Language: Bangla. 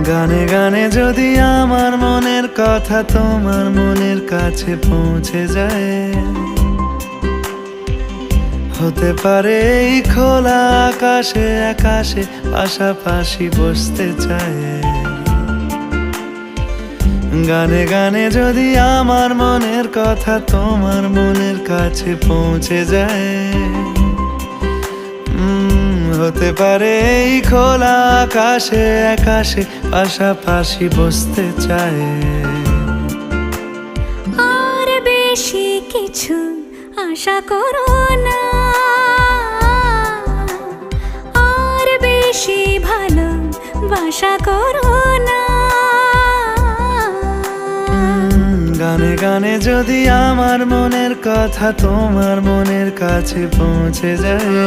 গানে গানে যদি আমার মনের কথা তোমার মনের কাছে পৌঁছে যায়, হতে পারে এই খোলা আকাশে আকাশে পাশাপাশি বসতে চায়। গানে গানে যদি আমার মনের কথা তোমার মনের কাছে পৌঁছে যায়, হতে পারে এই খোলা আকাশে আকাশে পাশাপাশি বসতে চায়। আর বেশি কিছু আশা করো না, আর বেশি ভালোবাসা করো না। গানে গানে যদি আমার মনের কথা তোমার মনের কাছে পৌঁছে যায়,